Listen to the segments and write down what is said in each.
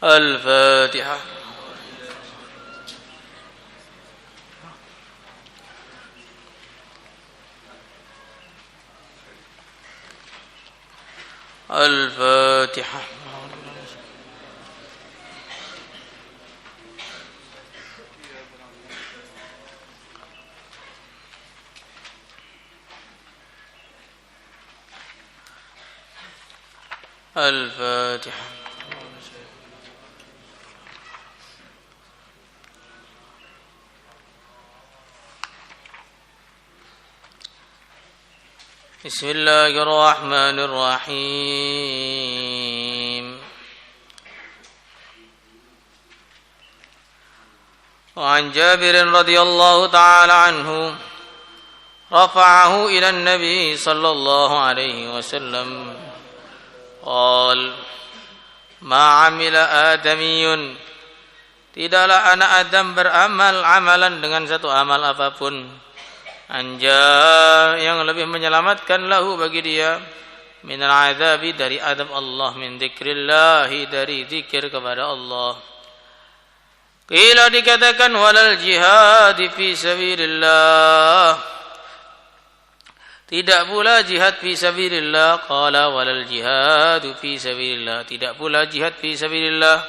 الفاتحة. الفاتحة. الفاتحة. بسم الله الرحمن الرحيم. وعن جابر رضي الله تعالى عنه رفعه إلى النبي صلى الله عليه وسلم قال ما عمل آدمي tidaklah anak Adam beramal amalan dengan satu amal apapun anja yang lebih menyelamatkan lahu bagi dia minal azabi dari azab Allah min dzikrillahi dari zikir kepada Allah. Qila dikatakan walal jihad fi sabilillah tidak pula jihad fi sabilillah. Qala walal jihad fi sabilillah tidak pula jihad fi sabilillah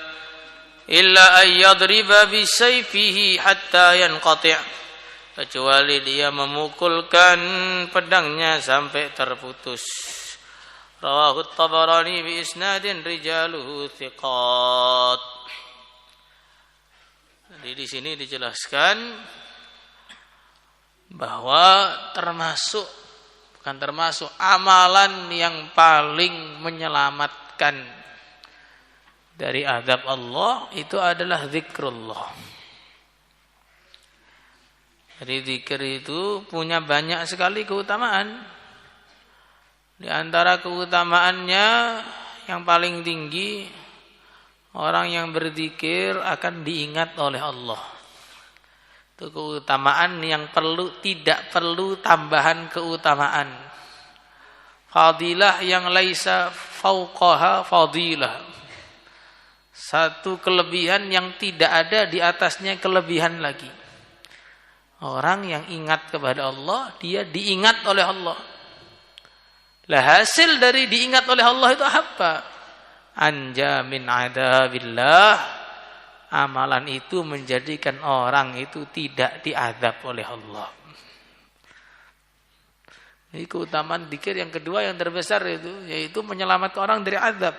illa ayyadriba bisayfihi hatta yanqati' kecuali dia memukulkan pedangnya sampai terputus. Rawahu at-Tabarani bi isnadin rijaluhu thiqat. Jadi di sini dijelaskan bahwa bukan termasuk amalan yang paling menyelamatkan dari azab Allah itu adalah zikrullah. Jadi zikir itu punya banyak sekali keutamaan. Di antara keutamaannya yang paling tinggi, orang yang berzikir akan diingat oleh Allah. Itu keutamaan yang tidak perlu tambahan keutamaan. Fadilah yang laisa fauqaha fadilah. Satu kelebihan yang tidak ada di atasnya kelebihan lagi. Orang yang ingat kepada Allah, dia diingat oleh Allah. Lah hasil dari diingat oleh Allah itu apa? Anja min adabillah. Amalan itu menjadikan orang itu tidak diazab oleh Allah. Ini keutamaan zikir yang kedua yang terbesar itu, yaitu menyelamatkan orang dari azab.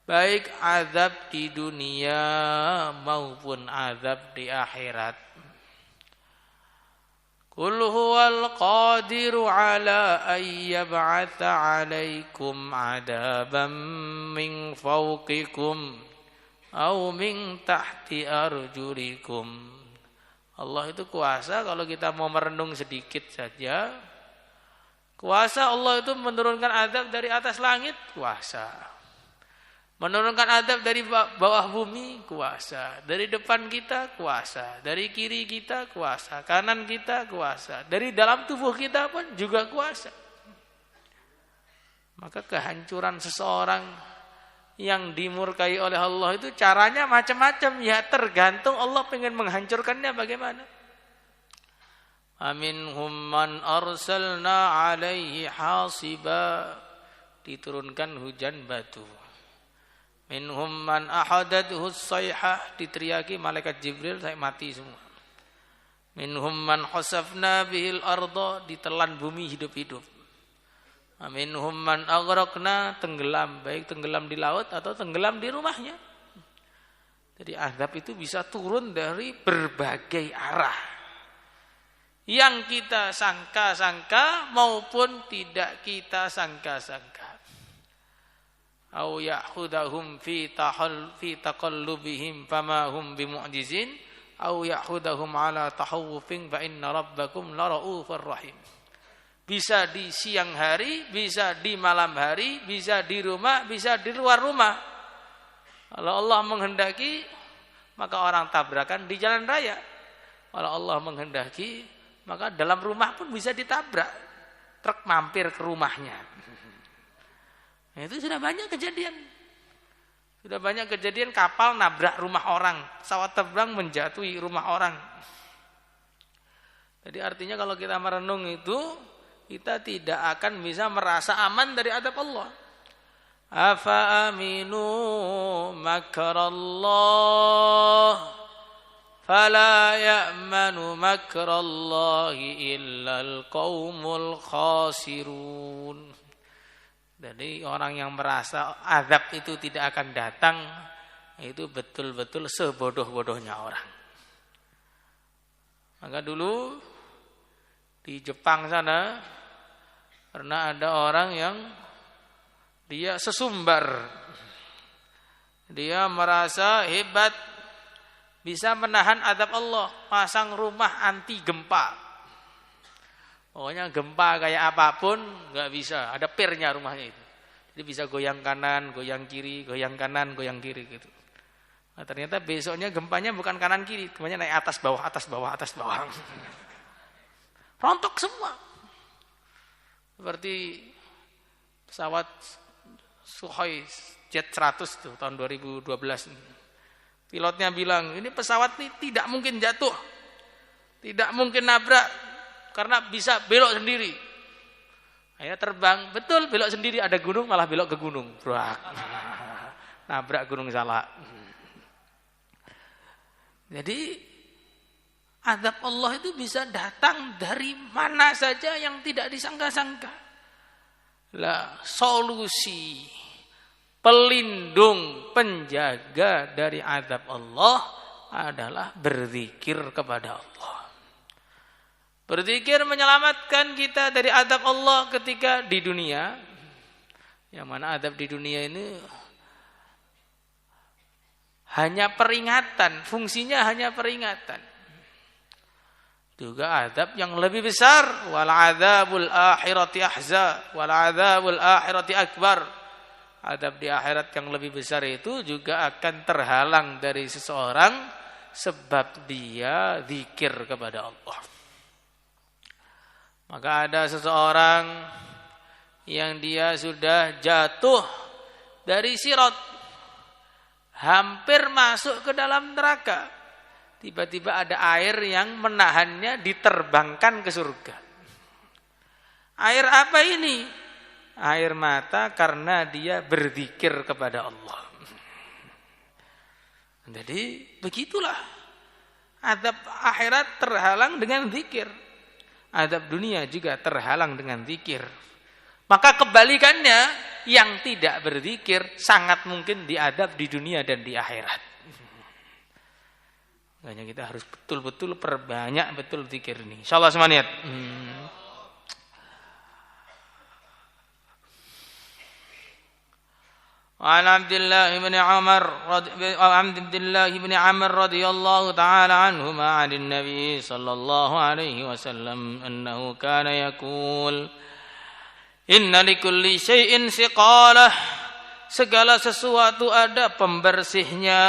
Baik azab di dunia maupun azab di akhirat. Qul huwal qadiru ala ay yab'atha 'alaikum 'adaban min fawqikum aw min tahti arjulikum. Allah itu kuasa kalau kita mau merenung sedikit saja. Kuasa Allah itu menurunkan azab dari atas langit, kuasa. Menurunkan azab dari bawah bumi, kuasa. Dari depan kita, kuasa. Dari kiri kita, kuasa. Kanan kita, kuasa. Dari dalam tubuh kita pun juga kuasa. Maka kehancuran seseorang yang dimurkai oleh Allah itu caranya macam-macam. Ya tergantung Allah pengen menghancurkannya bagaimana. Aminhum man arsalna alaihi hasiba. Diturunkan hujan batu. Minhum man ahadathu as-sayhah, diteriaki malaikat Jibril saya mati semua. Minhum man khasafna bihil arda, ditelan bumi hidup-hidup. Minhum man aghraqna, tenggelam, baik tenggelam di laut atau tenggelam di rumahnya. Jadi azab itu bisa turun dari berbagai arah. Yang kita sangka-sangka maupun tidak kita sangka-sangka. Au ya'khudahum fi taqallubihim fama hum bimu'jizin au ya'khudahum ala tahawufin fa inna rabbakum lara'ufur rahim. Bisa di siang hari, bisa di malam hari, bisa di rumah, bisa di luar rumah. Kalau Allah menghendaki, maka orang tabrakan di jalan raya. Kalau Allah menghendaki, maka dalam rumah pun bisa ditabrak. Truk mampir ke rumahnya. Nah, itu sudah banyak kejadian. Sudah banyak kejadian kapal nabrak rumah orang, pesawat terbang menjatuhi rumah orang. Jadi artinya kalau kita merenung itu, kita tidak akan bisa merasa aman dari azab Allah. Afa aminu makrallah fala ya'manu makrallahi illal qaumul khasirun. Jadi orang yang merasa azab itu tidak akan datang, itu betul-betul sebodoh-bodohnya orang. Maka dulu di Jepang sana pernah ada orang yang dia sesumbar. Dia merasa hebat, bisa menahan azab Allah, pasang rumah anti gempa. Pokoknya gempa kayak apapun nggak bisa, ada pirnya rumahnya itu. Jadi bisa goyang kanan, goyang kiri, goyang kanan, goyang kiri gitu. Nah, ternyata besoknya gempanya bukan kanan kiri, gempanya naik atas bawah, atas bawah, atas bawah. Rontok semua. Seperti pesawat Sukhoi Jet 100 tuh tahun 2012. Pilotnya bilang, ini pesawat ini tidak mungkin jatuh. Tidak mungkin nabrak. Karena bisa belok sendiri. Akhirnya terbang, betul belok sendiri, ada gunung malah belok ke gunung. Brak. Nabrak gunung salah. Jadi azab Allah itu bisa datang dari mana saja yang tidak disangka-sangka. Lah, solusi pelindung, penjaga dari azab Allah adalah berzikir kepada Allah. Berzikir menyelamatkan kita dari azab Allah ketika di dunia. Yang mana azab di dunia ini hanya peringatan, fungsinya hanya peringatan. Juga azab yang lebih besar, wal adzabul akhirati ahza, wal adzabul akhirati akbar. Azab di akhirat yang lebih besar itu juga akan terhalang dari seseorang sebab dia zikir kepada Allah. Maka ada seseorang yang dia sudah jatuh dari sirat, hampir masuk ke dalam neraka. Tiba-tiba ada air yang menahannya diterbangkan ke surga. Air apa ini? Air mata karena dia berzikir kepada Allah. Jadi begitulah. Azab akhirat terhalang dengan zikir. Azab dunia juga terhalang dengan zikir. Maka kebalikannya, yang tidak berzikir sangat mungkin diadab di dunia dan di akhirat. Makanya kita harus betul-betul perbanyak betul zikir ini. Insyaallah semangat. وعن عبد الله بن عمر رضي الله تعالى عنهما عن النبي صلى الله عليه وسلم أنه كان يقول إن لكل شيء سقالة, segala sesuatu ada pembersihnya.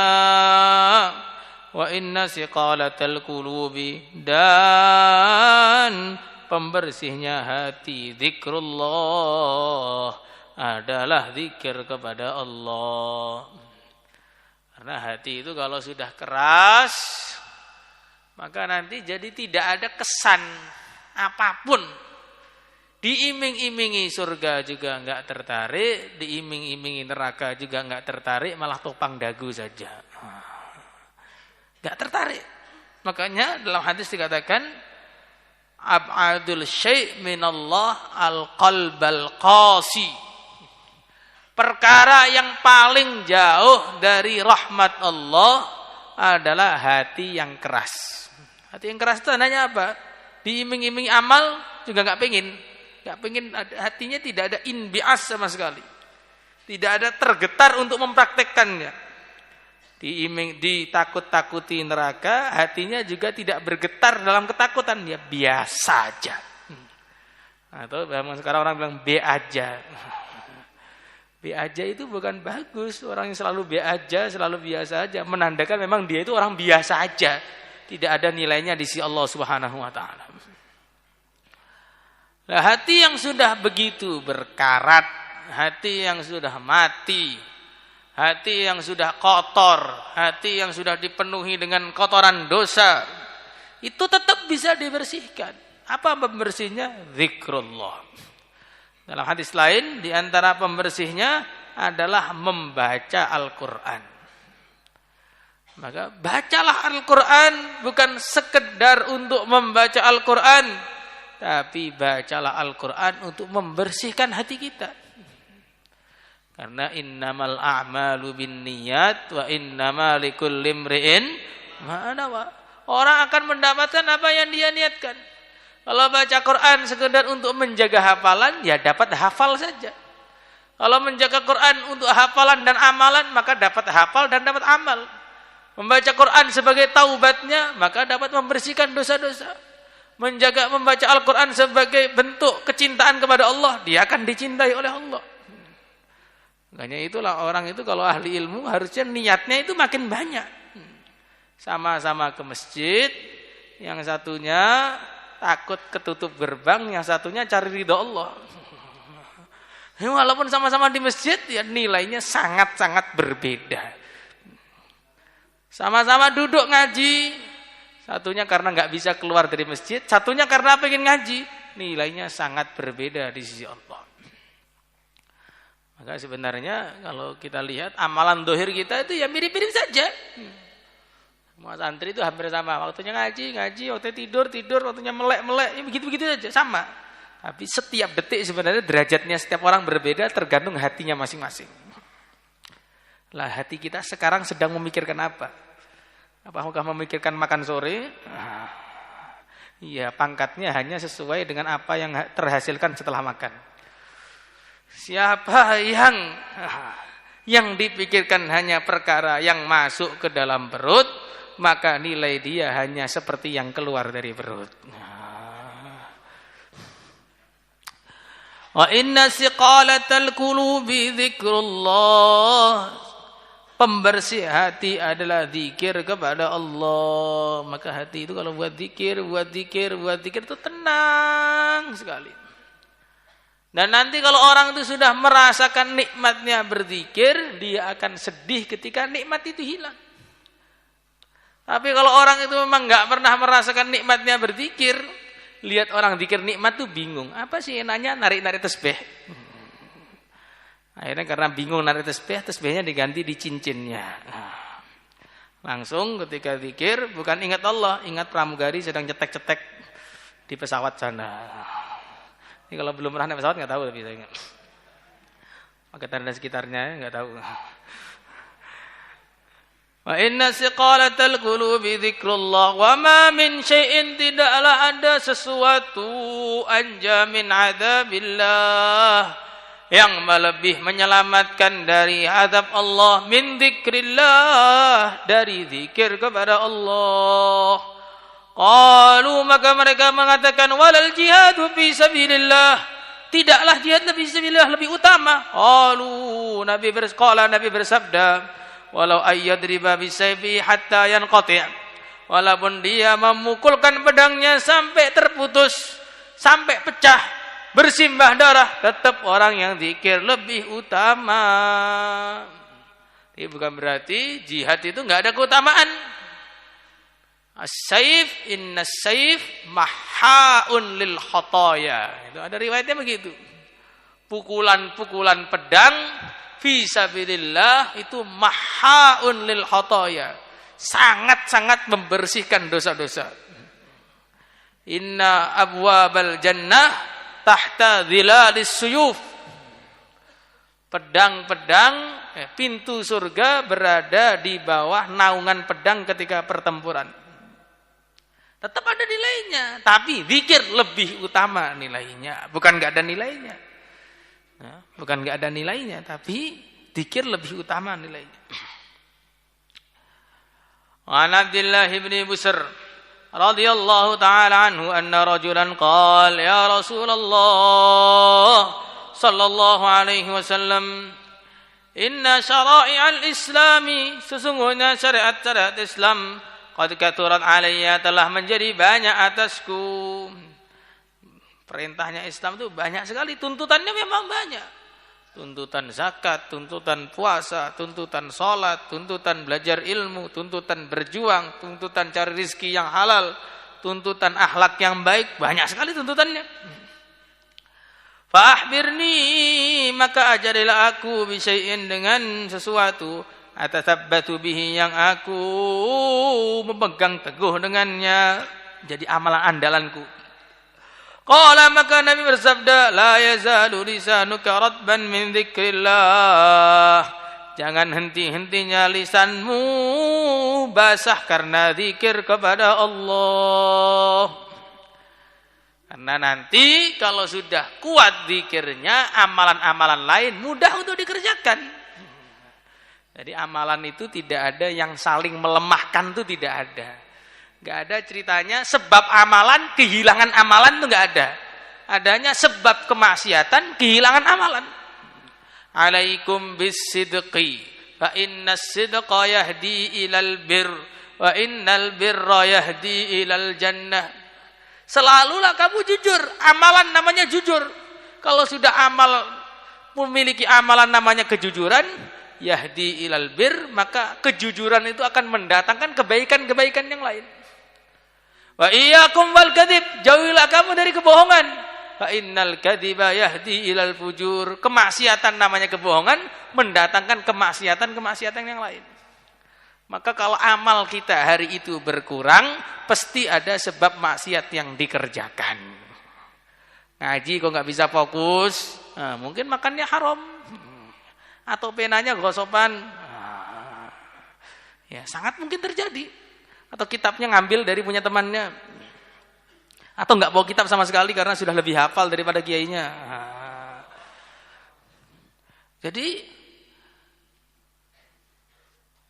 Wa inna siqalatal qulubi, dan pembersihnya hati, zikrullah, adalah zikir kepada Allah. Karena hati itu kalau sudah keras, maka nanti jadi tidak ada kesan apapun. Diiming-imingi surga juga enggak tertarik, diiming-imingi neraka juga enggak tertarik, malah topang dagu saja. Enggak tertarik. Makanya dalam hadis dikatakan ab'adul syai' minallah al-qalbal qasi. Perkara yang paling jauh dari rahmat Allah adalah hati yang keras. Hati yang keras itu tandanya apa? Diiming-imingi amal juga enggak pengen. Enggak pengen, hatinya tidak ada inbi'as sama sekali. Tidak ada tergetar untuk mempraktekkannya. Ditakut-takuti neraka, hatinya juga tidak bergetar dalam ketakutan, dia biasa aja. Atau sekarang orang bilang be aja. Be aja itu bukan bagus. Orang yang selalu be aja, selalu biasa aja, menandakan memang dia itu orang biasa aja. Tidak ada nilainya di sisi Allah Subhanahu wa taala. Nah, hati yang sudah begitu berkarat, hati yang sudah mati, hati yang sudah kotor, hati yang sudah dipenuhi dengan kotoran dosa, itu tetap bisa dibersihkan. Apa pembersihnya? Zikrullah. Dalam hadis lain, di antara pembersihnya adalah membaca Al-Quran. Maka bacalah Al-Quran, bukan sekedar untuk membaca Al-Quran, tapi bacalah Al-Quran untuk membersihkan hati kita. Karena innamal a'malu binniyat wa innama likulli imri'in ma nawa. Orang akan mendapatkan apa yang dia niatkan. Kalau baca Quran sekedar untuk menjaga hafalan, ya dapat hafal saja. Kalau menjaga Quran untuk hafalan dan amalan, maka dapat hafal dan dapat amal. Membaca Quran sebagai taubatnya, maka dapat membersihkan dosa-dosa. Membaca Al-Quran sebagai bentuk kecintaan kepada Allah, dia akan dicintai oleh Allah. Makanya itulah orang itu kalau ahli ilmu harusnya niatnya itu makin banyak. Sama-sama ke masjid, yang satunya takut ketutup gerbang, yang satunya cari ridho Allah. Walaupun sama-sama di masjid, ya nilainya sangat-sangat berbeda. Sama-sama duduk ngaji, satunya karena nggak bisa keluar dari masjid, satunya karena pengen ngaji, nilainya sangat berbeda di sisi Allah. Maka sebenarnya kalau kita lihat amalan dohir kita itu ya mirip-mirip saja. Semua santri itu hampir sama. Waktunya ngaji, waktunya tidur, waktunya melek, ya begitu-begitu saja, sama. Tapi setiap detik sebenarnya derajatnya setiap orang berbeda tergantung hatinya masing-masing. Lah hati kita sekarang sedang memikirkan apa? Apakah memikirkan makan sore? Iya, pangkatnya hanya sesuai dengan apa yang terhasilkan setelah makan. Siapa yang dipikirkan hanya perkara yang masuk ke dalam perut, maka nilai dia hanya seperti yang keluar dari perut. Wa inna siqalatal qulubi dzikrullah. Pembersih hati adalah zikir kepada Allah. Maka hati itu kalau buat zikir itu tenang sekali. Dan nanti kalau orang itu sudah merasakan nikmatnya berzikir, dia akan sedih ketika nikmat itu hilang. Tapi kalau orang itu memang nggak pernah merasakan nikmatnya berzikir, lihat orang zikir nikmat tuh bingung. Apa sih enaknya narik-narik tasbih? Akhirnya karena bingung narik tasbihnya diganti di cincinnya. Langsung ketika zikir bukan ingat Allah, ingat pramugari sedang cetek-cetek di pesawat sana. Ini kalau belum pernah naik pesawat nggak tahu, tapi saya ingat. Maka tanda sekitarnya nggak tahu. Wa inna siqalatal qulubi dzikrullah wa ma min syai'in, tidaklah ada sesuatu anja min adzabillah yang lebih menyelamatkan dari azab Allah min dzikrillah, dari zikir kepada Allah. Qalu, maka mereka mengatakan walal jihadu fi sabilillah, tidaklah jihad fi sabilillah lebih utama. Qalu, Nabi bersabda, walau ayyadriba bisayfi hatta yanqati', walaupun dia memukulkan pedangnya sampai terputus, sampai pecah, bersimbah darah, tetap orang yang zikir lebih utama. Ini bukan berarti jihad itu enggak ada keutamaan. As-saif, inna saif mahhaun lil khataya. Itu ada riwayatnya begitu. Pukulan-pukulan pedang fi sabilillah itu mahhaun lil khataya. Sangat-sangat membersihkan dosa-dosa. Inna abwabal jannah tahta dhilalis suyuf. Pedang-pedang, pintu surga berada di bawah naungan pedang ketika pertempuran. Tetap ada nilainya, tapi zikir lebih utama nilainya. Bukan enggak ada nilainya. Bukan enggak ada nilainya, tapi zikir lebih utama nilainya. Wa an Abdullah bin Busr radhiyallahu ta'ala anhu anna rajulan qala ya Rasulullah sallallahu alaihi wasallam, inna syara'i'al islami, sesungguhnya syariat-syariat Islam qad katurat alayya, telah menjadi banyak atasku. Perintahnya Islam itu banyak sekali, tuntutannya memang banyak. tuntutan zakat, tuntutan puasa, tuntutan sholat, tuntutan belajar ilmu, tuntutan berjuang, tuntutan cari rizki yang halal, tuntutan akhlak yang baik, banyak sekali tuntutannya. Fa'akhbirni, maka ajarilah aku bisyai'in dengan sesuatu, atatsabbatu bihi yang aku memegang teguh dengannya, jadi amalan andalanku. Qala, maka Nabi bersabda, la yazalu lisanuka ratban min dzikrillah, jangan henti-hentinya lisanmu basah karena zikir kepada Allah. Karena nanti kalau sudah kuat zikirnya, amalan-amalan lain mudah untuk dikerjakan. Jadi amalan itu tidak ada yang saling melemahkan, itu tidak ada. Gak ada ceritanya sebab amalan, kehilangan amalan, itu gak ada. Adanya sebab kemaksiatan, kehilangan amalan. Alaikum bisidqi, fa inna sidqa yahdi ilal bir, wa innal birra yahdi ilal jannah. Selalulah kamu jujur, amalan namanya jujur. Kalau sudah memiliki amalan namanya kejujuran, yahdi ilal bir, maka kejujuran itu akan mendatangkan kebaikan-kebaikan yang lain. Wa iyyakum wal kadzib, jauhilah kamu dari kebohongan. Fa innal kadziba yahdi ilal fujur, kemaksiatan namanya kebohongan mendatangkan kemaksiatan yang lain. Maka kalau amal kita hari itu berkurang, pasti ada sebab maksiat yang dikerjakan. Ngaji kok nggak bisa fokus, nah, mungkin makannya haram, atau penanya gosopan, ya sangat mungkin terjadi. Atau kitabnya ngambil dari punya temannya, atau nggak bawa kitab sama sekali karena sudah lebih hafal daripada kiainya. Jadi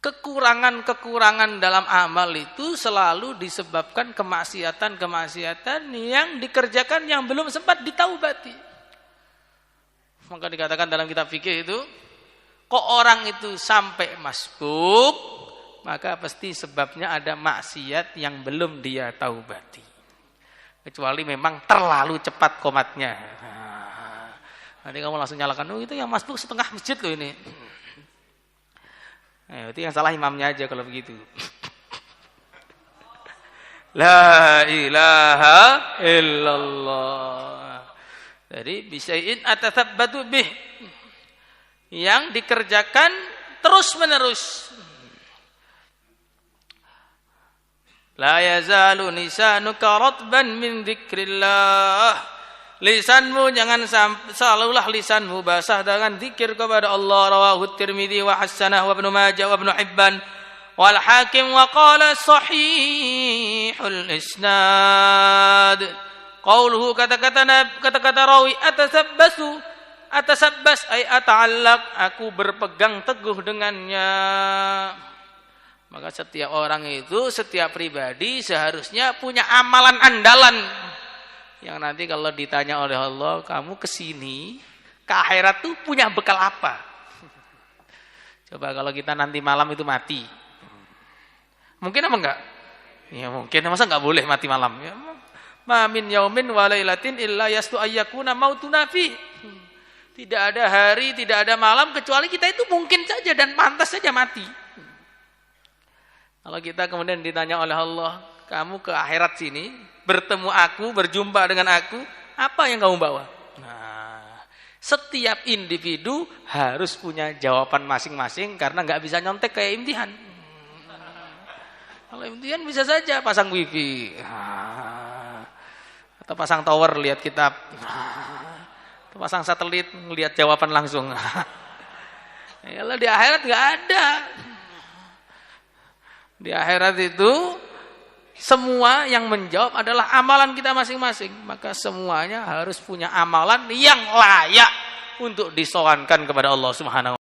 kekurangan-kekurangan dalam amal itu selalu disebabkan kemaksiatan-kemaksiatan yang dikerjakan yang belum sempat ditaubati. Maka dikatakan dalam kitab fikih itu, kok orang itu sampai masbuk, maka pasti sebabnya ada maksiat yang belum dia taubati. Kecuali memang terlalu cepat komatnya. Nanti kamu langsung nyalakan, oh itu yang masbuk setengah masjid loh ini. Itu yang salah imamnya aja kalau begitu. La ilaha illallah. Jadi bisyai'in atatsabbatu bih, yang dikerjakan terus menerus. La yazalu lisanuka ratban min dzikrillah, lisanmu jangan selalulah lisanmu basah dengan zikir kepada Allah. Rawahu Tirmidzi wa hasanah wa Ibnu Majah wa Ibnu Hibban wal Hakim wa qala sahihul isnad. Qauluhu, kata-kata rawi, atasabbas ay ata'allaq, aku berpegang teguh dengannya. Maka setiap orang itu, setiap pribadi seharusnya punya amalan andalan yang nanti kalau ditanya oleh Allah, kamu kesini ke akhirat tuh punya bekal apa? Coba kalau kita nanti malam itu mati, mungkin apa enggak? Ya mungkin, masa enggak boleh mati malam? Ya, ma min yaumin wa lailatin illa yastu ayyakuna mautuna fi. Tidak ada hari, tidak ada malam kecuali kita itu mungkin saja dan pantas saja mati. Kalau kita kemudian ditanya oleh Allah, kamu ke akhirat sini, bertemu aku, berjumpa dengan aku, apa yang kamu bawa? Nah, setiap individu harus punya jawaban masing-masing karena nggak bisa nyontek kayak imtihan. Kalau imtihan bisa saja pasang wifi, atau pasang tower lihat kitab, atau pasang satelit lihat jawaban langsung. Kalau di akhirat nggak ada. Di akhirat itu semua yang menjawab adalah amalan kita masing-masing. Maka semuanya harus punya amalan yang layak untuk disowankan kepada Allah Subhanahu wa ta'ala.